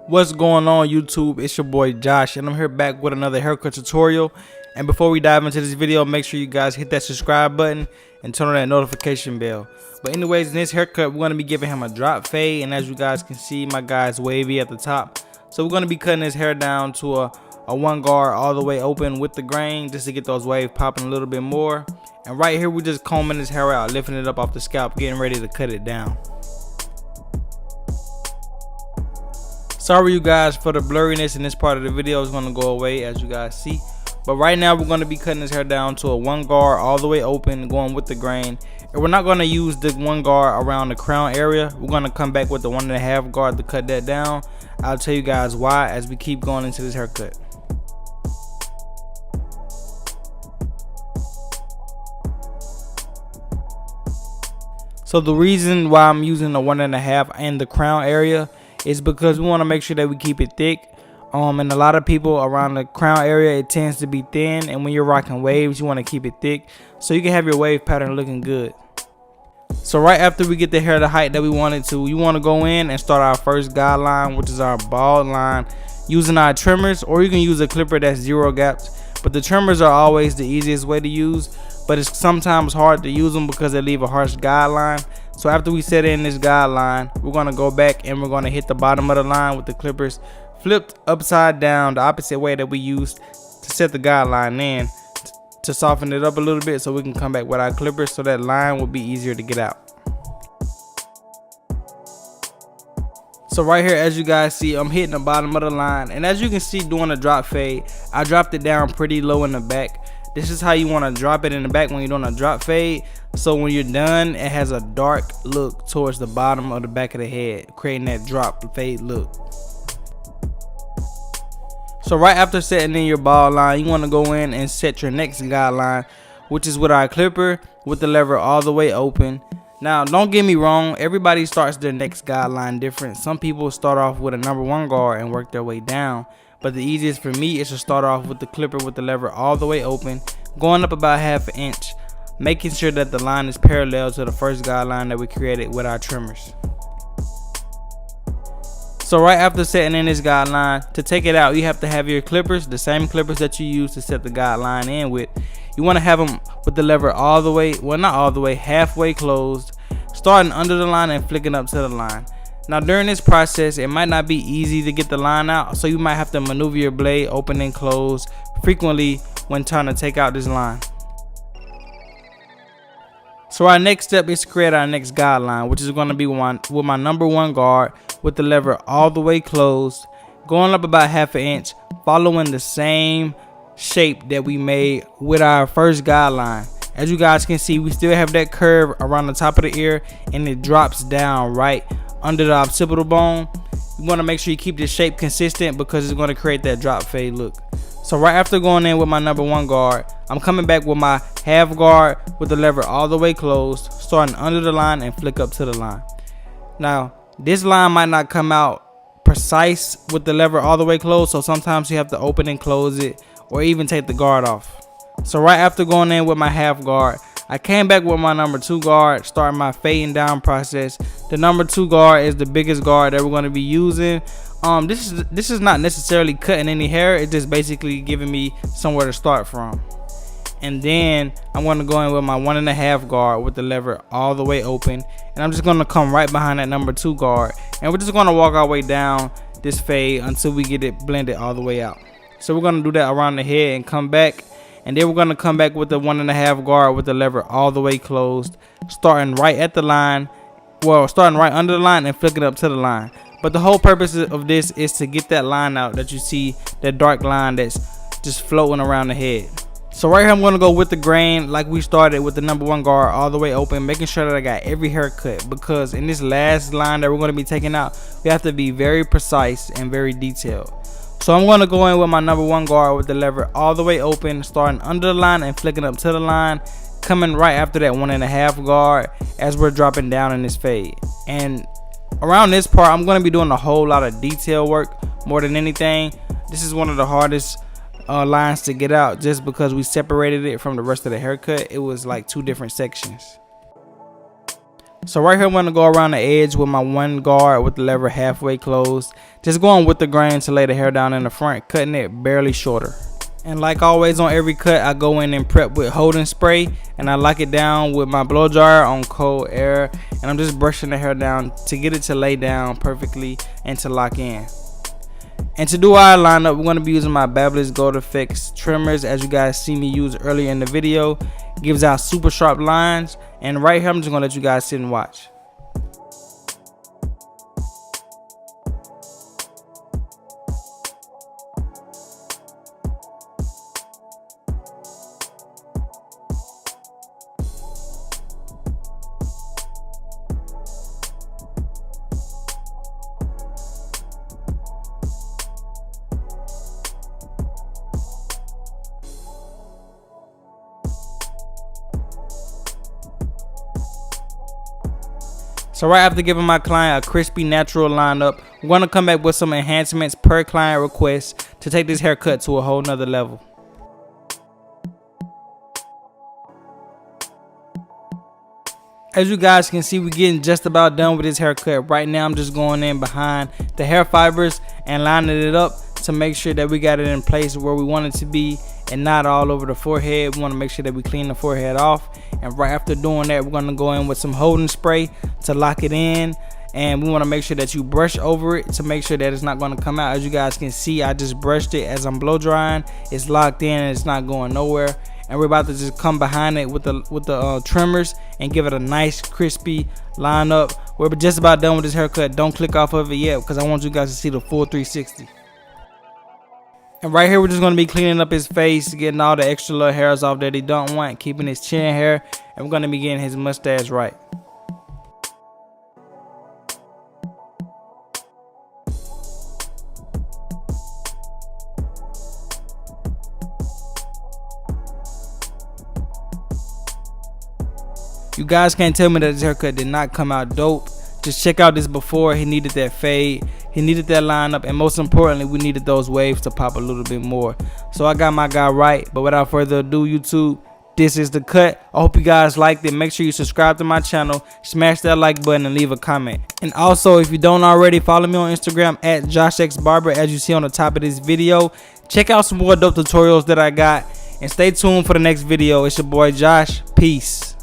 What's going on YouTube? It's your boy Josh and I'm here back with another haircut tutorial. And before we dive into this video, make sure you guys hit that subscribe button and turn on that notification bell. But anyways, in this haircut we're going to be giving him a drop fade, and as you guys can see, my guy's wavy at the top. So we're going to be cutting his hair down to a one guard all the way open with the grain, just to get those waves popping a little bit more. And right here we're just combing his hair out, lifting it up off the scalp, getting ready to cut it down. Sorry you guys for the blurriness in this part of the video. Is going to go away as you guys see. But right now we're going to be cutting his hair down to a one guard all the way open, going with the grain. And we're not going to use the one guard around the crown area. We're going to come back with the 1.5 guard to cut that down. I'll tell you guys why as we keep going into this haircut. So the reason why I'm using the 1.5 in the crown area is because we want to make sure that we keep it thick. And a lot of people around the crown area, it tends to be thin, and when you're rocking waves, you want to keep it thick so you can have your wave pattern looking good. So right after we get the hair the height that we want it to, you want to go in and start our first guideline, which is our bald line, using our trimmers, or you can use a clipper that's 0 gaps. But the trimmers are always the easiest way to use, but it's sometimes hard to use them because they leave a harsh guideline. So after we set in this guideline, we're going to go back and we're going to hit the bottom of the line with the clippers flipped upside down, the opposite way that we used to set the guideline in, to soften it up a little bit so we can come back with our clippers so that line will be easier to get out. So right here, as you guys see, I'm hitting the bottom of the line, and as you can see doing a drop fade, I dropped it down pretty low in the back. This is how you want to drop it in the back when you're doing a drop fade, so when you're done it has a dark look towards the bottom of the back of the head, creating that drop fade look. So right after setting in your bald line, you want to go in and set your next guideline, which is with our clipper with the lever all the way open. Now don't get me wrong, everybody starts their next guideline different. Some people start off with a number 1 guard and work their way down, but the easiest for me is to start off with the clipper with the lever all the way open, going up about 1/2 inch, making sure that the line is parallel to the first guideline that we created with our trimmers. So right after setting in this guideline, to take it out, you have to have your clippers, the same clippers that you use to set the guideline in with. You want to have them with the lever all the way, well not all the way, halfway closed, starting under the line and flicking up to the line. Now during this process, it might not be easy to get the line out, so you might have to maneuver your blade open and close frequently when trying to take out this line. So our next step is to create our next guideline, which is going to be with my number 1 guard with the lever all the way closed, going up about 1/2 inch, following the same shape that we made with our first guideline. As you guys can see, we still have that curve around the top of the ear, and it drops down right under the occipital bone. You want to make sure you keep this shape consistent because it's going to create that drop fade look. So right after going in with my number 1 guard, I'm coming back with my 1/2 guard with the lever all the way closed, starting under the line and flick up to the line. Now this line might not come out precise with the lever all the way closed, so sometimes you have to open and close it or even take the guard off. So right after going in with my 1/2 guard, I came back with my number 2 guard, starting my fading down process. The number 2 guard is the biggest guard that we're going to be using. This is not necessarily cutting any hair, it's just basically giving me somewhere to start from. And then I'm going to go in with my 1.5 guard with the lever all the way open, and I'm just going to come right behind that number 2 guard, and we're just going to walk our way down this fade until we get it blended all the way out. So we're going to do that around the head and come back, and then we're going to come back with the 1.5 guard with the lever all the way closed, starting right at the line, well starting right under the line and flicking up to the line. But the whole purpose of this is to get that line out that you see, that dark line that's just floating around the head. So right here I'm going to go with the grain like we started with the number 1 guard all the way open, making sure that I got every haircut, because in this last line that we're going to be taking out, we have to be very precise and very detailed. So I'm going to go in with my number 1 guard with the lever all the way open, starting under the line and flicking up to the line, coming right after that 1.5 guard as we're dropping down in this fade. And around this part I'm going to be doing a whole lot of detail work more than anything. This is one of the hardest lines to get out, just because we separated it from the rest of the haircut. It was like 2 different sections. So right here I'm going to go around the edge with my one guard with the lever halfway closed. Just going with the grain to lay the hair down in the front, cutting it barely shorter. And like always on every cut, I go in and prep with holding spray, and I lock it down with my blow dryer on cold air, and I'm just brushing the hair down to get it to lay down perfectly and to lock in. And to do our lineup, we're going to be using my Babyliss Gold Effects trimmers, as you guys see me use earlier in the video. Gives out super sharp lines, and right here I'm just going to let you guys sit and watch. So right after giving my client a crispy natural lineup, I'm going to come back with some enhancements per client request to take this haircut to a whole nother level. As you guys can see, we're getting just about done with this haircut. Right now I'm just going in behind the hair fibers and lining it up to make sure that we got it in place where we want it to be and not all over the forehead. We want to make sure that we clean the forehead off, and right after doing that, we're going to go in with some holding spray to lock it in, and we want to make sure that you brush over it to make sure that it's not going to come out. As you guys can see, I just brushed it as I'm blow drying. It's locked in and it's not going nowhere, and we're about to just come behind it with the trimmers and give it a nice crispy lineup. We're just about done with this haircut. Don't click off of it yet because I want you guys to see the full 360. And right here we're just going to be cleaning up his face, getting all the extra little hairs off that he don't want, keeping his chin hair, and we're going to be getting his mustache right. You guys can't tell me that this haircut did not come out dope. Just check out this before. He needed that fade, he needed that lineup, and most importantly, we needed those waves to pop a little bit more. So I got my guy right. But without further ado, YouTube, this is the cut. I hope you guys liked it. Make sure you subscribe to my channel, smash that like button, and leave a comment. And also, if you don't already, follow me on Instagram at JoshXBarber, as you see on the top of this video. Check out some more dope tutorials that I got, and stay tuned for the next video. It's your boy Josh. Peace.